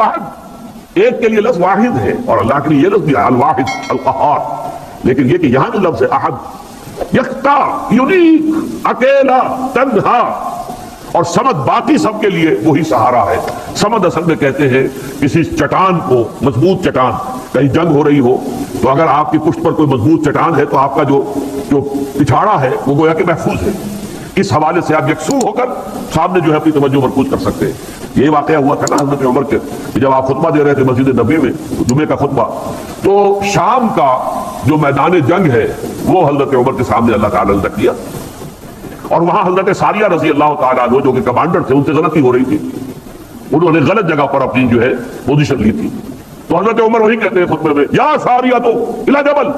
واحد ایک کے لیے لفظ واحد ہے اور اللہ کے لیے یہ لفظ بھی ہے الواحد القہار، لیکن یہ کہ یہاں جو لفظ ہے احد، یکتا، یونیک، اکیلا، تنہا، اور سمد باقی سب کے لیے وہی سہارا ہے۔ سمد اصل میں کہتے ہیں کسی چٹان کو، مضبوط چٹان، کہیں جنگ ہو رہی ہو تو اگر آپ کی پشت پر کوئی مضبوط چٹان ہے تو آپ کا جو پچھاڑا ہے وہ گویا کہ محفوظ ہے، اس حوالے سے آپ یکسو ہو کر سامنے جو ہے اپنی توجہ مرکوز کر سکتے ہیں۔ یہ واقعہ ہوا تھا نا حضرت عمر کے، جب آپ خطبہ دے رہے تھے مسجد نبوی میں جمعے کا خطبہ، تو شام کا جو میدان جنگ ہے وہ حضرت عمر کے سامنے اللہ تعالیٰ نے رکھ دیا، اور وہاں حضرت ساریہ رضی اللہ تعالیٰ عنہ جو کہ کمانڈر تھے، ان سے غلطی ہو رہی تھی، انہوں نے غلط جگہ پر اپنی جو ہے پوزیشن لی تھی، تو حضرت عمر وہی کہتے ہیں خطبے میں، یا ساریہ تو الی جبل،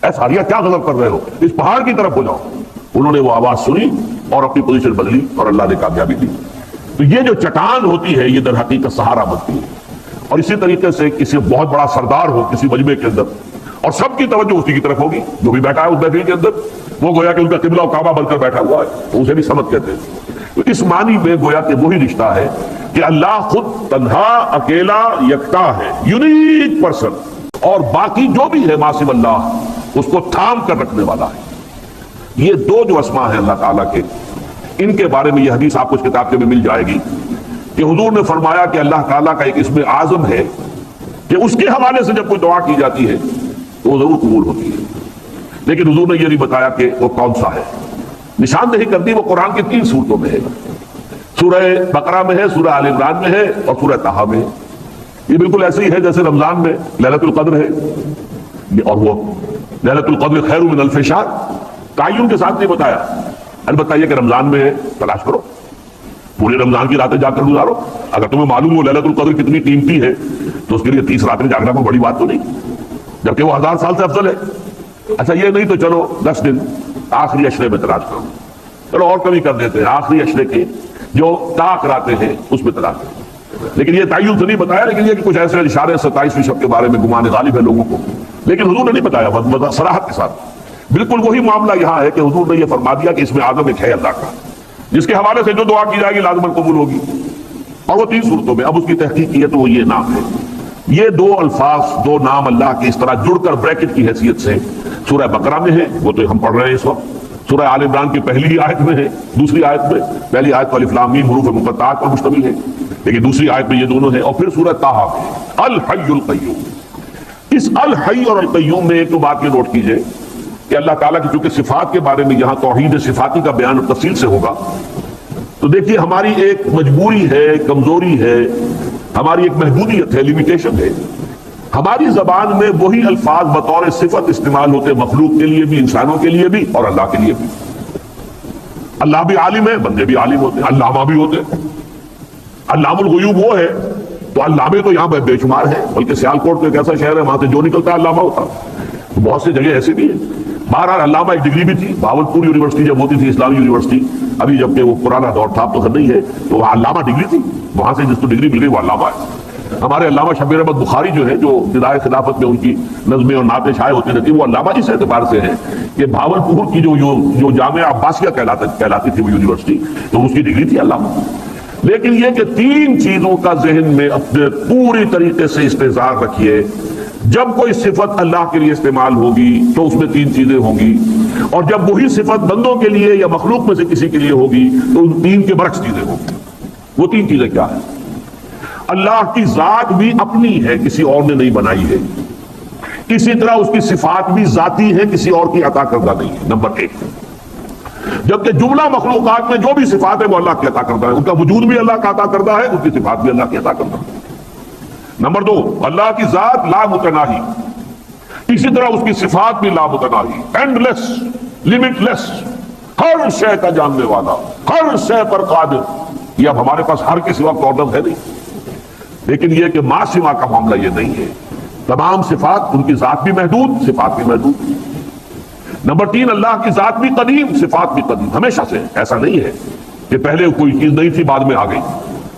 اے ساریہ کیا غضب کر رہے ہو، اس پہاڑ کی طرف ہو جاؤ۔ انہوں نے وہ آواز سنی اور اپنی پوزیشن بدلی اور اللہ نے کامیابی دی۔ تو یہ جو چٹان ہوتی ہے یہ در حقیقت سہارا بنتی ہے، اور اسی طریقے سے کسی بہت بڑا سردار ہو کسی مجمع کے اندر اور سب کی توجہ اسی کی طرف ہوگی، جو بھی بیٹھا ہے اس محفل کے اندر وہ گویا کہ ان کا قبلہ و کعبہ بن کر بیٹھا ہوا ہے، تو اسے بھی سمت کہتے ہیں۔ تو اس معنی میں گویا کہ وہی رشتہ ہے کہ اللہ خود تنہا، اکیلا، یکتا ہے، یونیک پرسن، اور باقی جو بھی ہے ماسو اللہ اس کو تھام کر رکھنے والا ہے۔ یہ دو جو اسماء ہیں اللہ تعالیٰ کے، ان کے بارے میں یہ حدیث آپ کو اس کتاب کے میں مل جائے گی کہ حضور نے فرمایا کہ اللہ تعالیٰ کا ایک اسم اعظم ہے کہ اس کے حوالے سے جب کوئی دعا کی جاتی ہے تو وہ ضرور قبول ہوتی ہے، لیکن حضور نے یہ نہیں بتایا کہ وہ کون سا ہے۔ نشاندہی کر دی وہ قرآن کی 3 سورتوں میں ہے، سورہ بقرہ میں ہے، سورہ آل عمران میں ہے اور سورہ طٰہٰ میں ہے۔ یہ بالکل ایسے ہی ہے جیسے رمضان میں لیلۃ القدر ہے، اور وہ لیلۃ القدر خیر من الف شہر، تعین کے ساتھ نہیں بتایا، البتہ یہ کہ رمضان میں ہے تلاش کرو، پورے رمضان کی راتیں جا کر گزارو۔ اگر تمہیں معلوم ہو لیلۃ القدر کتنی قیمتی ہے تو اس کے لیے 30 راتیں جاگنا کوئی بڑی بات تو نہیں، جبکہ وہ 1000 سال سے افضل ہے۔ اچھا یہ نہیں تو چلو 10 دن آخری عشرے میں تلاش کرو، چلو اور کمی کر دیتے ہیں، آخری عشرے کے جو طاق راتیں ہیں اس میں تلاش کرو، لیکن یہ تعین سے نہیں بتایا، لیکن یہ کہ کچھ ایسے اشارے 27ویں شب کے بارے میں گمان غالب ہے لوگوں کو، لیکن حضور نے نہیں بتایا صراحت کے ساتھ۔ بالکل وہی معاملہ یہاں ہے کہ حضور نے یہ فرما دیا کہ اس میں اعظم ایک ہے اللہ کا، جس کے حوالے سے جو دعا کی جائے گی لازماً قبول ہوگی، اور وہ 3 صورتوں میں۔ اب اس کی تحقیق کی ہے تو وہ یہ نام ہے، یہ 2 الفاظ، 2 نام اللہ کے اس طرح جڑ کر بریکٹ کی حیثیت سے سورہ بقرہ میں ہے، وہ تو ہم پڑھ رہے ہیں اس وقت، سورہ آل عمران کی پہلی آیت میں ہے، دوسری آیت میں، پہلی آیت کو الف لام میم حروف مقطعات پر مشتمل ہے، لیکن دوسری آیت میں یہ دونوں ہیں، اور پھر سورہ طٰہٰ میں الحی القیوم۔ اس الحی اور القیوم میں ایک تو بات یہ نوٹ کیجئے کہ اللہ تعالیٰ کی چونکہ صفات کے بارے میں یہاں توحید صفاتی کا بیان تفصیل سے ہوگا، تو دیکھیے ہماری ایک مجبوری ہے، کمزوری ہے، ہماری ایک محدودیت ہے، لیمیٹیشن ہے۔ ہماری زبان میں وہی الفاظ بطور صفت استعمال ہوتے مخلوق کے لیے بھی، انسانوں کے لیے بھی اور اللہ کے لیے بھی۔ اللہ بھی عالم ہے، بندے بھی عالم ہوتے ہیں، علامہ بھی ہوتے ہیں۔ علام الغیوب وہ ہے، تو علامے تو یہاں بے شمار ہیں، بلکہ سیالکوٹ تو ایک ایسا شہر ہے وہاں سے جو نکلتا ہے علامہ ہوتا ہے، بہت سی جگہ ایسی بھی ہیں۔ بہرحال علامہ ایک ڈگری بھی تھی، بھاولپور یونیورسٹی جب ہوتی تھی اسلامی یونیورسٹی، ابھی جبکہ وہ پرانا دور تھا تو نہیں ہے، تو وہاں علامہ ڈگری تھی، وہاں سے جس کو ڈگری مل گئی وہ علامہ ہے۔ ہمارے علامہ شبیر احمد بخاری جو ہے، جو ابتدائے خلافت میں ان کی نظمیں اور نعتیں شائع ہوتی رہتی، وہ علامہ اس اعتبار سے ہے کہ بھاولپور کی جو جامعہ عباسیہ کہلاتی تھی وہ یونیورسٹی، تو اس کی ڈگری تھی علامہ۔ لیکن یہ کہ 3 چیزوں کا ذہن میں اپنے پوری طریقے سے استحضار رکھیے، جب کوئی صفت اللہ کے لیے استعمال ہوگی تو اس میں 3 چیزیں ہوں گی، اور جب وہی صفت بندوں کے لیے یا مخلوق میں سے کسی کے لیے ہوگی تو ان 3 کے برعکس چیزیں ہوں گی۔ وہ 3 چیزیں کیا ہیں؟ اللہ کی ذات بھی اپنی ہے، کسی اور نے نہیں بنائی ہے، اسی طرح اس کی صفات بھی ذاتی ہے، کسی اور کی عطا کردہ نہیں ہے، نمبر 1۔ جبکہ جملہ مخلوقات میں جو بھی صفات ہے وہ اللہ کی عطا کردہ ہے، ان کا وجود بھی اللہ کا عطا کردہ ہے، ان کی صفات بھی اللہ کی عطا کردہ ہے۔ نمبر 2، اللہ کی ذات لا متناہی، اسی طرح اس کی صفات بھی لا متناہی، اینڈ لیس، لمٹ لیس، ہر شے کا جاننے والا، ہر شے پر قادر۔ یہ اب ہمارے پاس ہر کے سوا کارنر ہے نہیں، لیکن یہ کہ ما سوا کا معاملہ یہ نہیں ہے، تمام صفات، ان کی ذات بھی محدود، صفات بھی محدود۔ نمبر 3، اللہ کی ذات بھی قدیم، صفات بھی قدیم، ہمیشہ سے، ایسا نہیں ہے کہ پہلے کوئی چیز نہیں تھی بعد میں آ گئی۔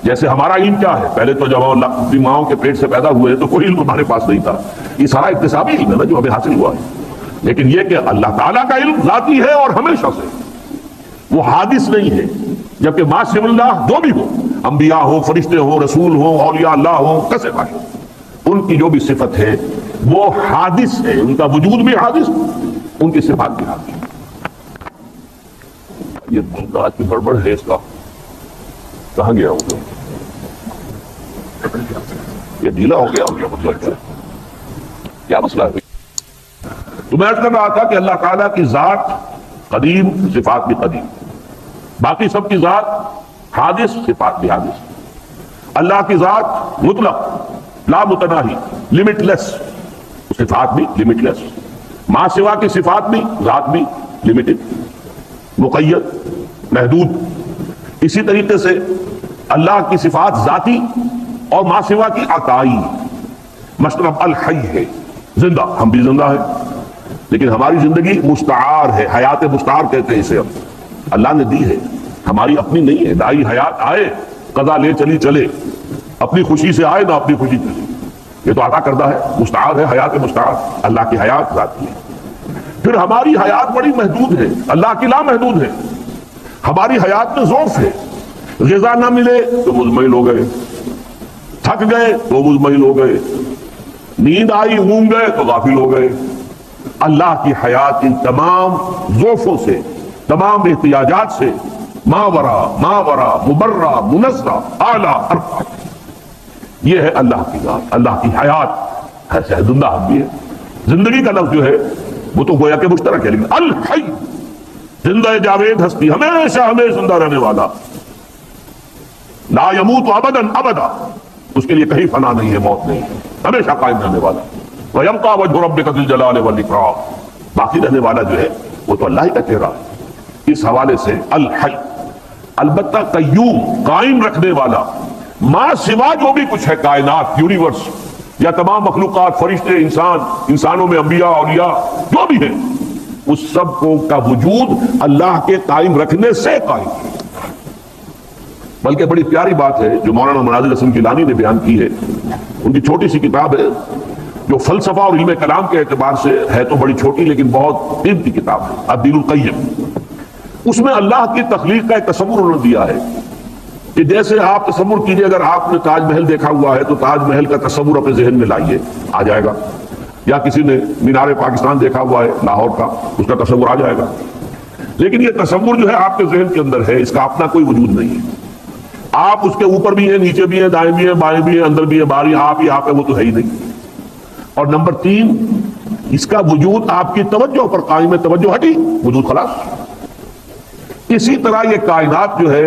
جیسے ہمارا علم کیا ہے، پہلے تو جب ہم اپنی ماؤں کے پیٹ سے پیدا ہوئے تو کوئی علم ہمارے پاس نہیں تھا، یہ سارا اکتسابی علم ہے نا جو ہمیں حاصل ہوا ہے۔ لیکن یہ کہ اللہ تعالیٰ کا علم ذاتی ہے اور ہمیشہ سے، وہ حادث نہیں ہے، جبکہ ما سوا اللہ جو بھی ہو انبیاء ہوں، فرشتے ہوں، رسول ہوں، اولیاء اللہ ہوں، کیسے قائم؟ ان کی جو بھی صفت ہے وہ حادث ہے، ان کا وجود بھی حادث، ان کی صفات بھی حادث۔ یہ آج کی گڑبڑ ہے، اس کا کہاں گیا ہوں؟ یہ ڈھیلا ہو گیا ہو گیا، مطلب کیا مسئلہ ہے؟ تو میں عرض کر رہا تھا کہ اللہ تعالیٰ کی ذات قدیم، صفات بھی قدیم، باقی سب کی ذات حادث، صفات بھی حادث۔ اللہ کی ذات مطلق، لا متناہی، لمٹ لیس، صفات بھی لمٹ لیس، ما سوا کی صفات بھی، ذات بھی لمیٹڈ، مقید، محدود۔ اسی طریقے سے اللہ کی صفات ذاتی اور ما سوا کی عطائی، مثلا الحی ہے، زندہ، ہم بھی زندہ ہیں، لیکن ہماری زندگی مستعار ہے، حیات مستعار کہتے ہیں اسے، اللہ نے دی ہے، ہماری اپنی نہیں ہے۔ دائی حیات آئے، قضا لے چلی چلے، اپنی خوشی سے آئے نہ اپنی خوشی چلے، یہ تو عطا کردہ ہے، مستعار ہے، حیات مستعار، اللہ کی حیات ذاتی ہے۔ پھر ہماری حیات بڑی محدود ہے، اللہ کی لا محدود ہے۔ ہماری حیات میں ضعف ہے، غذا نہ ملے تو مزمحل ہو گئے، تھک گئے تو مزمحل ہو گئے، نیند آئی اونگ گئے تو غافل ہو گئے۔ اللہ کی حیات ان تمام ضعفوں سے، تمام احتیاجات سے ماورا مبرہ منزہ اعلیٰ ارفع، یہ ہے اللہ کی ذات، اللہ کی حیات ہے۔ زندہ ہم بھی ہے، زندگی کا لفظ جو ہے وہ تو گویا کہ مشترک ہے، لیکن الحی، زندہ جاوید ہستی، ہمیشہ ہمیشہ زندہ رہنے والا، لا یموت ابدا ابدا، اس کے لیے کہیں فنا نہیں ہے، موت نہیں ہے، ہمیشہ قائم رہنے والا۔ وَيَبْقَى وَجْهُ رَبِّكَ ذُو الْجَلَالِ وَالْإِكْرَامِ، باقی رہنے والا جو ہے وہ تو اللہ ہی کا چہرہ ہے۔ اس حوالے سے الحی، البتہ قیوم، قائم رکھنے والا، ما سوا جو بھی کچھ ہے کائنات، یونیورس یا تمام مخلوقات، فرشتے، انسان، انسانوں میں انبیاء، اولیاء، جو بھی ہے، اس سب کو کا وجود اللہ کے قائم رکھنے سے قائم ہے۔ بلکہ بڑی پیاری بات ہے جو مولانا مناظر حسن گیلانی نے بیان کی ہے، ان کی چھوٹی سی کتاب ہے جو فلسفہ اور علم کلام کے اعتبار سے ہے تو بڑی چھوٹی لیکن بہت قیمتی کتاب ہے، الدین القیم۔ اس میں اللہ کی تخلیق کا ایک تصور انہوں نے دیا ہے کہ جیسے آپ تصور کیجئے، اگر آپ نے تاج محل دیکھا ہوا ہے تو تاج محل کا تصور اپنے ذہن میں لائیے، آ جائے گا، یا کسی نے مینار پاکستان دیکھا ہوا ہے لاہور کا، اس کا تصور آ جائے گا، لیکن یہ تصور جو ہے آپ کے ذہن کے اندر ہے، اس کا اپنا کوئی وجود نہیں ہے۔ آپ اس کے اوپر بھی ہیں، نیچے بھی ہیں، دائیں بھی ہیں، بائیں بھی ہیں، اندر بھی ہیں، باہر آپ ہی آپ ہے، وہ تو ہے ہی نہیں۔ اور نمبر 3، اس کا وجود آپ کی توجہ پر قائم ہے، توجہ ہٹی وجود خلاص۔ اسی طرح یہ کائنات جو ہے،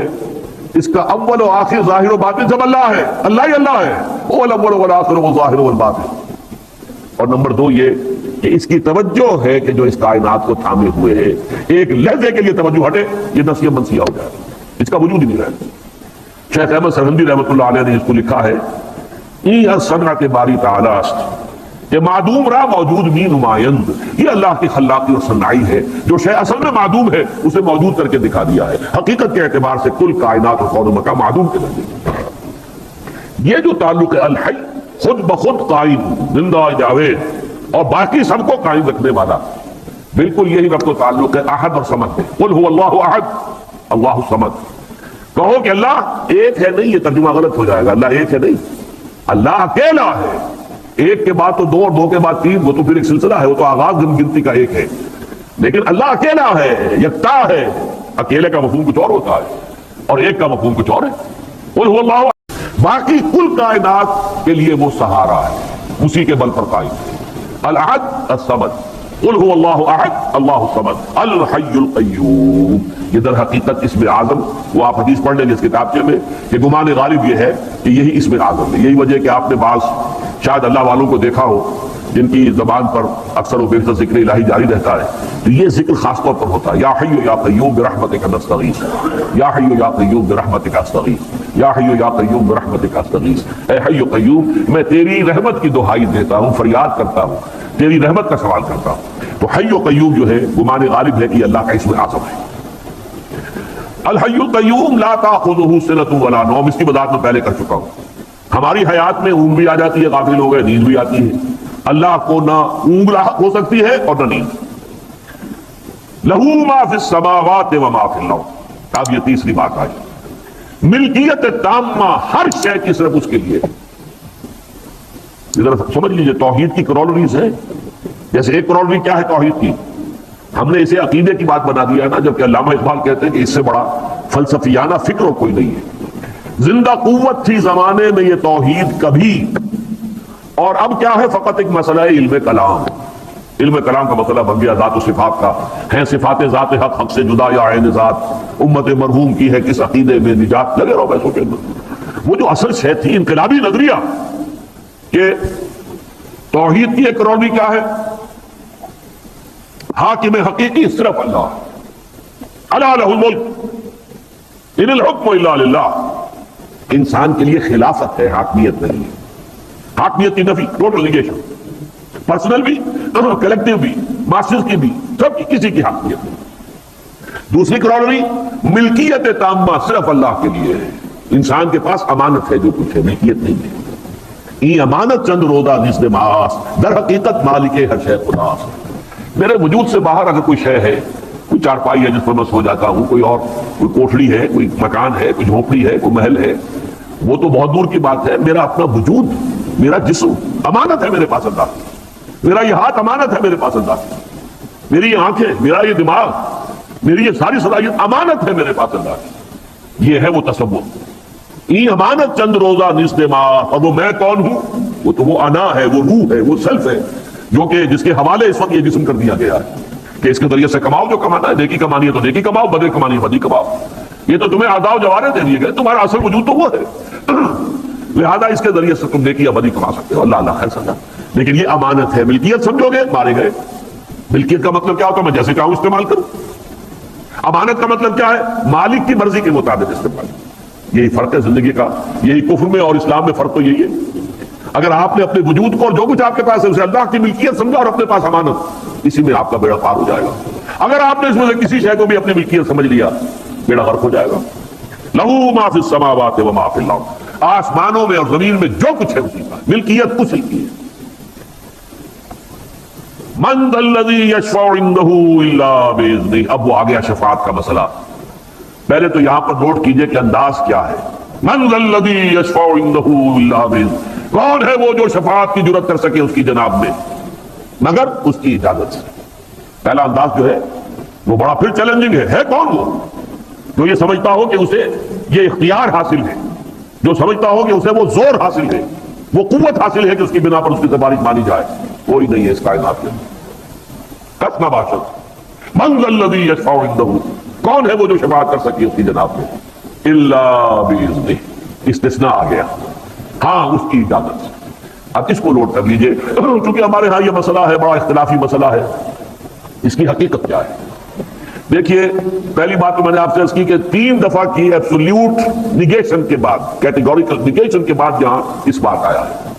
اس کا اول و آخر، ظاہر و باطن سب اللہ ہے، اللہ ہی اللہ ہے، وہ الاول والآخر والظاہر والباطن۔ اور نمبر 2 یہ کہ اس کی توجہ ہے کہ جو اس کائنات کو تھامے ہوئے ہے، ایک لحظے کے لیے توجہ ہٹے، یہ نسیہ منسیہ ہو جائے، اس کا وجود ہی نہیں رہتا۔ شیخ احمد سرہندی رحمۃ اللہ علیہ نے اس کو لکھا ہے، این صنعت باری تعالی است کہ معدوم را موجود می نمائند، یہ اللہ کی خلاقی اور صنعائی ہے، جو شے اصل میں معدوم ہے اسے موجود کر کے دکھا دیا ہے۔ حقیقت کے اعتبار سے کل کائنات اور کون و مکان معدوم کے نزدیک۔ یہ جو تعلق ہے الحی، خود بخود قائم، زندہ جاوید اور باقی سب کو قائم رکھنے والا، بالکل یہی ربط و تعلق ہے احد اور صمد ہے۔ قل هو اللہ احد اللہ الصمد، کہو کہ اللہ ایک ہے، نہیں، یہ ترجمہ غلط ہو جائے گا، اللہ ایک ہے نہیں، اللہ اکیلا ہے۔ ایک کے بعد تو 2 اور 2 کے بعد 3، وہ تو پھر ایک سلسلہ ہے، وہ تو آغاز گنتی کا ایک ہے، لیکن اللہ اکیلا ہے، یکتا ہے۔ اکیلے کا مفہوم کچھ اور ہوتا ہے اور ایک کا مفہوم کچھ اور ہے۔ قل هو اللہ، باقی کل کائنات کے لیے وہ سہارا ہے، اسی کے بل پر قائم ہے۔ الاحد الصمد، قل هو اللہ احد اللہ الصمد الحی القیوم۔ یہ در حقیقت اسم اعظم، وہ آپ حدیث پڑھ لیں گے اس کتابچے میں، کہ گمان غالب یہ ہے کہ یہی اسم اعظم ہے۔ یہی وجہ کہ آپ نے بعض شاید اللہ والوں کو دیکھا ہو جن کی زبان پر اکثر و بیشتر ذکر الہی جاری رہتا ہے، تو یہ ذکر خاص طور پر ہوتا ہے، یا حی یا قیوم برحمتک نستغیث، یا حی یا قیوم برحمتک استغیث، یا حی یا قیوم برحمتک استغیث۔ اے حی قیوم، میں تیری رحمت کی دہائی دیتا ہوں، فریاد کرتا ہوں، تیری رحمت کا سوال کرتا ہوں۔ تو حی و قیوم جو ہے گمان غالب ہے کہ اللہ کا اسم اعظم ہے۔ الحی القیوم لا تاخذہ سنۃ ولا نوم، اس کی وضاحت میں پہلے کر چکا ہوں۔ ہماری حیات میں اونگ بھی آ جاتی ہے، غافل ہو گئے، نیند بھی آتی ہے۔ اللہ کو نہ اونگ لاحق ہو سکتی ہے اور نہ نیند۔ لہو ما فی السماوات و ما فی الارض، اب یہ تیسری بات آئی ملکیت تامہ ہر شے کی صرف اس کے لیے. ادھر سمجھ لیجئے توحید کی کرولریز ہے. جیسے ایک کرولری کیا ہے توحید کی؟ ہم نے اسے عقیدے کی بات بنا دیا ہے نا، جبکہ علامہ اقبال کہتے ہیں کہ اس سے بڑا فلسفیانہ فکر اور کوئی نہیں ہے. زندہ قوت تھی زمانے میں یہ توحید کبھی، اور اب کیا ہے فقط ایک مسئلہ ہے علم کلام. علم کلام کا مسئلہ بن گیا ذات و صفات کا. ہیں صفات ذات حق حق سے جدا یا عین ذات؟ امت مرحوم کی ہے کس عقیدے میں نجات؟ لگے رہو بحثوں کے اندر. وہ جو اصل شے تھی انقلابی نظریہ کہ توحید کی ایک کرولری کیا ہے؟ حاکم حقیقی صرف اللہ. الا لہ الملک ان الحکم الا للہ. انسان کے لیے خلافت ہے، حاکمیت نہیں. حاکمیت کی نفی، ٹوٹل نیگیشن. پرسنل بھی، کلیکٹیو بھی، ماسٹرز کی بھی، سب کی کسی کی حاکمیت نہیں. دوسری کرولری ملکیت تامہ صرف اللہ کے لیے ہے. انسان کے پاس امانت ہے جو کچھ ہے، ملکیت نہیں ہے. ای امانت چند روزہ نزد ماس، در حقیقت مالک ہر شے خداس. میرے وجود سے باہر اگر کوئی شے ہے، کوئی چارپائی ہے جس پر میں سو جاتا ہوں، کوئی اور کوئی کوٹھڑی ہے، کوئی مکان ہے، کوئی جھونپڑی ہے، کوئی محل ہے، وہ تو بہت دور کی بات ہے. میرا اپنا وجود، میرا جسم امانت ہے میرے پاس اللہ کی. میرا یہ ہاتھ امانت ہے میرے پاس اللہ کی. میری یہ آنکھیں، میرا یہ دماغ، میری یہ ساری صلاحیت امانت ہے میرے پاس اللہ کی. یہ ہے وہ تصور. ای امانت چند روزہ نزد ماس. اور وہ میں کون ہوں؟ وہ تو وہ انا ہے، وہ روح ہے، وہ سیلف ہے، جو کہ جس کے حوالے اس وقت یہ جسم کر دیا گیا ہے کہ اس کے ذریعے سے کماؤ جو کمانا ہے. نیکی کمانی ہے تو نیکی کماؤ، بدی کمانی ہے بدی کماؤ. یہ تو تمہیں اعضاء و جوارح دے دیے گئے، تمہارا اصل وجود تو وہ ہے. لہذا اس کے ذریعے سے تم نیکی یا بدی کما سکتے ہو. اللہ اللہ خیر سمجھا. لیکن یہ امانت ہے. ملکیت سمجھو گے مارے گئے. ملکیت کا مطلب کیا ہوتا ہے؟ میں جیسے چاہوں استعمال کروں. امانت کا مطلب کیا ہے؟ مالک کی مرضی کے مطابق استعمال. یہی فرق ہے زندگی کا. یہی کفر میں اور اسلام میں فرق تو یہی ہے. اگر آپ نے اپنے وجود کو اور جو کچھ آپ کے پاس ہے اسے اللہ کی ملکیت سمجھا اور اپنے پاس امانت، اسی میں آپ کا بیڑا پار ہو جائے گا. اگر آپ نے اس میں سے کسی شے کو بھی اپنی ملکیت سمجھ لیا، بیڑا غرق ہو جائے گا. لہو ما فی السماوات و ما فی الارض. آسمانوں میں اور زمین میں جو کچھ ہے اسی کا، ملکیت اسی کی ہے. من ذا الذی یشفع عنده الا باذنہ. اب وہ آ گیا شفاعت کا مسئلہ. پہلے تو یہاں پر نوٹ کیجئے کہ انداز کیا ہے. من ذا الذی یشفع عنده الا باذنہ. کون ہے وہ جو شفاعت کی جرات کر سکے اس کی جناب میں مگر اس کی اجازت سے. پہلا انداز جو ہے وہ بڑا پھر چیلنجنگ ہے. کون وہ جو یہ سمجھتا ہو کہ اسے یہ اختیار حاصل ہے، جو سمجھتا ہو کہ اسے وہ زور حاصل ہے، وہ قوت حاصل ہے کہ اس کی بنا پر اس کی سفارش مانی جائے؟ کوئی نہیں ہے اس کائنات کے اندر. کس نہ باشد. من ذا الذی یشفع عنده. کون ہے وہ جو شفاعت کر سکے اس کی جناب میں؟ الا باذنہ. استثناء آ گیا. ہاں اس کی اجازت سے. اب اس کو نوٹ کر لیجئے چونکہ ہمارے ہاں یہ مسئلہ ہے، بڑا اختلافی مسئلہ ہے. اس کی حقیقت کیا ہے؟ دیکھیے پہلی بات تو میں نے آپ سے عرض کی کہ 3 دفعہ کی ایبسولوٹ نیگیشن کے بعد، کیٹیگوریکل نیگیشن کے بعد یہاں اس بات آیا ہے.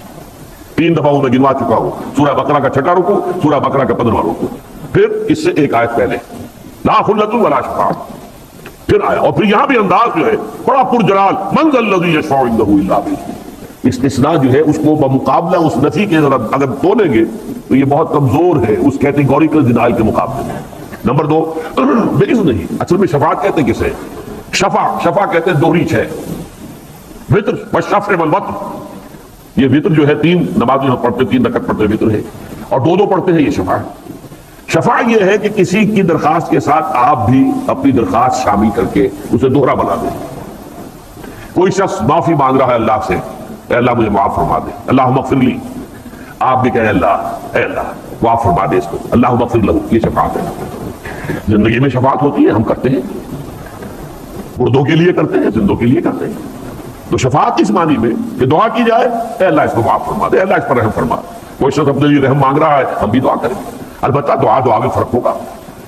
3 دفعہ میں گنوا چکا ہوں. سورہ بقرہ کا 6واں رکوع، سورہ بقرہ کا 15واں رکوع، پھر اس سے ایک آیت پہلے لا خلۃ ولا شفاعۃ پھر آیا. اور پھر یہاں بھی انداز جو ہے بڑا پرجلال. من ذا الذی یشفع عنده الا باذنہ. استثناء جو ہے اس کو بمقابلہ اس نفی کے اگر تولیں گے تو یہ بہت کمزور ہے اس کیٹیگوریکل ڈینائل کے مقابلے میں. نمبر 2 باذن نہیں. اصل میں شفاعت کہتے کسے؟ شفا کہتے ہیں دوہری ہے. وتر والشفع والوتر. یہ وتر جو ہے 3 نمازیں پڑھتے، 3 رکعت پڑھتے وتر ہے، اور 2 پڑھتے ہیں. یہ شفا یہ ہے کہ کسی کی درخواست کے ساتھ آپ بھی اپنی درخواست شامل کر کے اسے دوہرا بنا دیں. کوئی شخص معافی مانگ رہا ہے اللہ سے، اے اللہ مجھے معاف فرما دے، اللہم اغفر لی. آپ بھی کہیں اے اللہ معاف فرما دے اس کو، اللہم اغفر لہ. یہ شفاعت ہے. زندگی میں شفاعت ہوتی ہے، ہم کرتے ہیں، مردوں کے لیے کرتے ہیں، زندوں کے لیے کرتے ہیں. تو شفاعت اس معنی میں کہ دعا کی جائے، اے اللہ اس کو معاف فرما دے، اے اللہ اس پر رحم فرما. کوئی شخص اپنے لیے رحم مانگ رہا ہے، ہم بھی دعا کریں. البتہ دعا میں فرق ہوگا.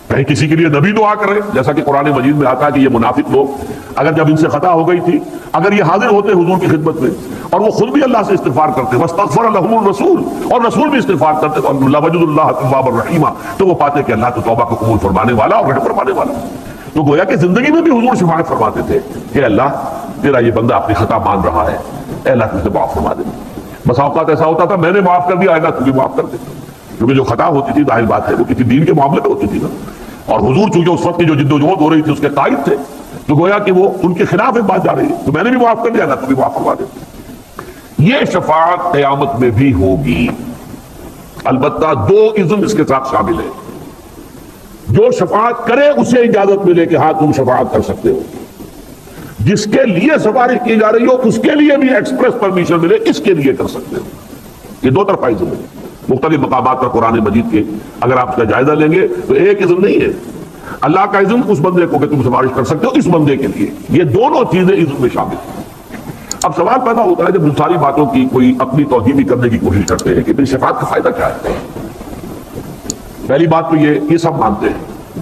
کہیں کسی کے لیے نبی دعا کرے، جیسا کہ قرآن مجید میں آتا ہے کہ یہ منافق لوگ اگر جب ان سے خطا ہو گئی تھی، اگر یہ حاضر ہوتے حضور کی خدمت میں اور وہ خود بھی اللہ سے استغفار کرتے، واستغفر لهم الرسول، اور رسول بھی استغفار کرتے، لوجدوا اللہ توابا رحیما، تو وہ پاتے کہ اللہ تو توبہ کو قبول فرمانے والا اور رحم فرمانے والا. تو گویا کہ زندگی میں بھی حضور شفاعت فرماتے تھے کہ اللہ تیرا یہ بندہ اپنی خطا مان رہا ہے، اے اللہ تجھے معاف فرما دے. بس اوقات ایسا ہوتا تھا میں نے معاف کر دیا، آئے گا تو بھی معاف کر دے. کیونکہ جو خطا ہوتی تھی ظاہر بات ہے وہ کسی دین کے معاملے میں ہوتی تھی نا. اور حضور چونکہ اس وقت کی جو جد و جہد ہو رہی تھی اس کے قائد تھے، تو گویا کہ وہ ان کے خلاف ایک بات جا رہی ہے، تو میں نے بھی معاف کر دیا، اللہ تو بھی معاف کروا دے۔ یہ شفاعت قیامت میں بھی ہوگی، البتہ دو اذن اس کے ساتھ شامل ہے۔ جو شفاعت کرے اسے اجازت ملے کہ ہاں تم شفاعت کر سکتے ہو، جس کے لیے سفارش کی جا رہی ہو اس کے لیے بھی ایکسپریس پرمیشن ملے، اس کے لیے کر سکتے ہو۔ یہ دو طرفہ اذن ہے، مختلف مقامات پر قرآن مجید کے اگر آپ اس کا جائزہ لیں گے تو ایک اذن نہیں ہے۔ اللہ کا اذن اس بندے کو کہ تم سفارش کر سکتے ہو اس بندے کے لیے، یہ دونوں چیزیں اذن میں شامل ہیں۔ اب سوال پیدا ہوتا ہے جب ان ساری باتوں کی کوئی اپنی توجیہ بھی کرنے کی کوشش کرتے ہیں کہ پھر شفاعت کا فائدہ کیا ہے؟ پہلی بات تو یہ سب مانتے ہیں،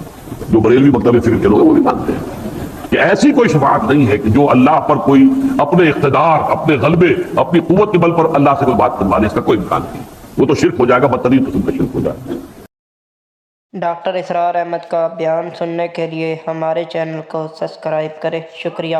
جو بریلوی مکتب فکر کے لوگ ہیں وہ بھی مانتے ہیں کہ ایسی کوئی شفاعت نہیں ہے کہ جو اللہ پر کوئی اپنے اقتدار، اپنے غلبے، اپنی قوت کے بل پر اللہ سے کوئی بات کروا لے، اس کا کوئی امکان نہیں۔ وہ تو شرک ہو جائے گا، بدترین قسم کا شرک ہو جائے گا۔ ڈاکٹر اسرار احمد کا بیان سننے کے لیے ہمارے چینل کو سبسکرائب کریں۔ شکریہ۔